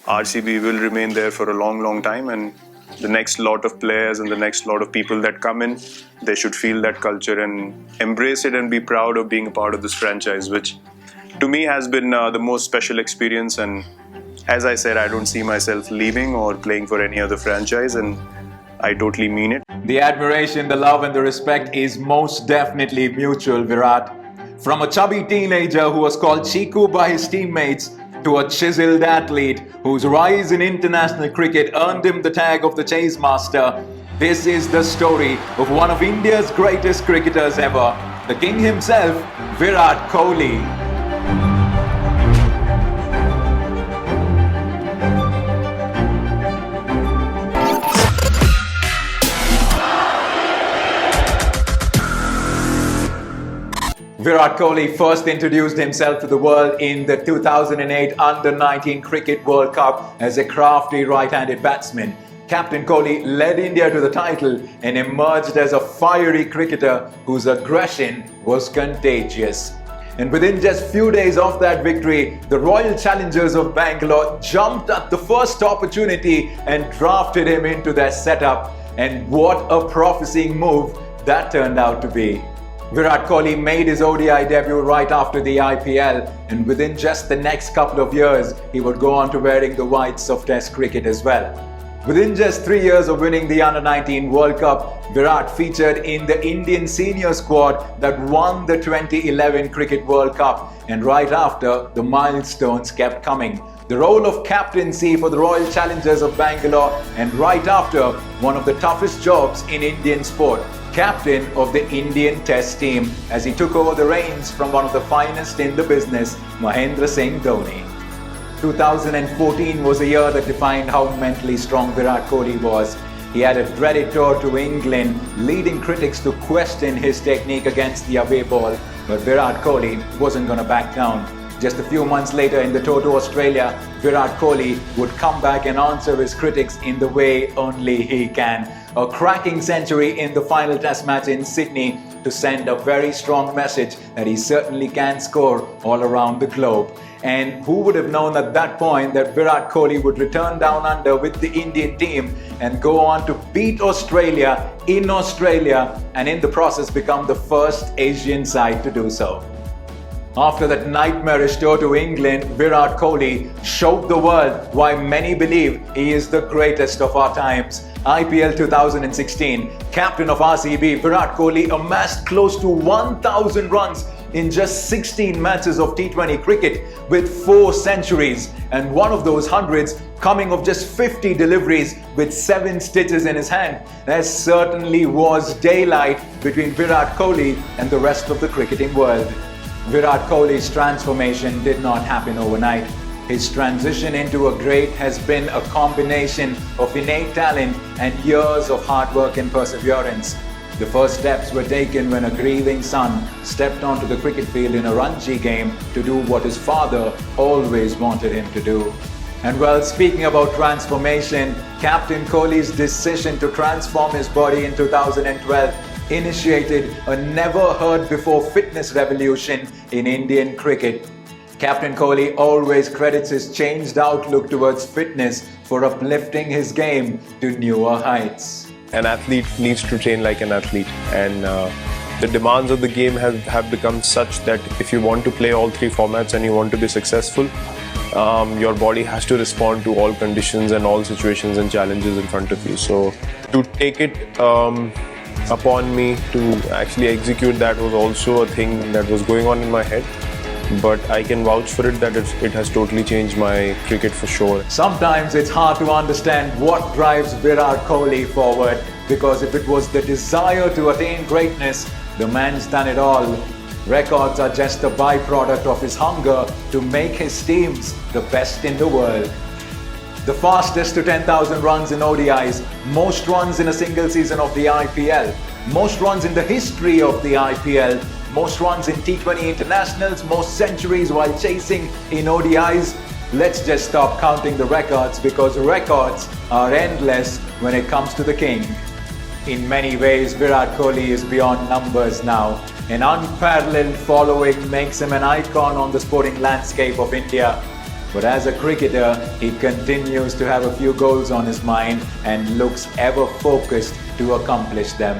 RCB will remain there for a long, long time, and the next lot of players and the next lot of people that come in, they should feel that culture and embrace it and be proud of being a part of this franchise, which to me has been the most special experience. And as I said, I don't see myself leaving or playing for any other franchise, and I totally mean it. The admiration, the love and the respect is most definitely mutual, Virat. From a chubby teenager who was called Chiku by his teammates to a chiseled athlete whose rise in international cricket earned him the tag of the Chase Master, this is the story of one of India's greatest cricketers ever, the king himself, Virat Kohli. Virat Kohli first introduced himself to the world in the 2008 Under-19 Cricket World Cup as a crafty right-handed batsman. Captain Kohli led India to the title and emerged as a fiery cricketer whose aggression was contagious. And within just few days of that victory, the Royal Challengers of Bangalore jumped at the first opportunity and drafted him into their setup. And what a promising move that turned out to be. Virat Kohli made his ODI debut right after the IPL, and within just the next couple of years, he would go on to wearing the whites of Test cricket as well. Within just 3 years of winning the Under-19 World Cup, Virat featured in the Indian senior squad that won the 2011 Cricket World Cup, and right after, the milestones kept coming. The role of captaincy for the Royal Challengers of Bangalore, and right after, one of the toughest jobs in Indian sport, captain of the Indian Test team, as he took over the reins from one of the finest in the business, Mahendra Singh Dhoni. 2014 was a year that defined how mentally strong Virat Kohli was. He had a dreaded tour to England, leading critics to question his technique against the away ball, but Virat Kohli wasn't going to back down. Just a few months later in the tour to Australia, Virat Kohli would come back and answer his critics in the way only he can. A cracking century in the final test match in Sydney to send a very strong message that he certainly can score all around the globe. And who would have known at that point that Virat Kohli would return down under with the Indian team and go on to beat Australia in Australia, and in the process become the first Asian side to do so. After that nightmarish tour to England, Virat Kohli showed the world why many believe he is the greatest of our times. IPL 2016, captain of RCB, Virat Kohli amassed close to 1,000 runs in just 16 matches of T20 cricket with 4 centuries, and one of those hundreds coming of just 50 deliveries with 7 stitches in his hand. There certainly was daylight between Virat Kohli and the rest of the cricketing world. Virat Kohli's transformation did not happen overnight. His transition into a great has been a combination of innate talent and years of hard work and perseverance. The first steps were taken when a grieving son stepped onto the cricket field in a Ranji game to do what his father always wanted him to do. And well, speaking about transformation, Captain Kohli's decision to transform his body in 2012 initiated a never-heard-before fitness revolution in Indian cricket. Captain Kohli always credits his changed outlook towards fitness for uplifting his game to newer heights. An athlete needs to train like an athlete, and the demands of the game have become such that if you want to play all 3 formats and you want to be successful, your body has to respond to all conditions and all situations and challenges in front of you. So to take it upon me to actually execute that was also a thing that was going on in my head, but I can vouch for it that it has totally changed my cricket for sure. Sometimes it's hard to understand what drives Virat Kohli forward, because if it was the desire to attain greatness, the man's done it all. Records are just a byproduct of his hunger to make his teams the best in the world. The fastest to 10,000 runs in ODIs, most runs in a single season of the IPL, most runs in the history of the IPL, most runs in T20 internationals, most centuries while chasing in ODIs. Let's just stop counting the records, because records are endless when it comes to the king. In many ways, Virat Kohli is beyond numbers now. An unparalleled following makes him an icon on the sporting landscape of India. but as a cricketer, he continues to have a few goals on his mind and looks ever focused to accomplish them.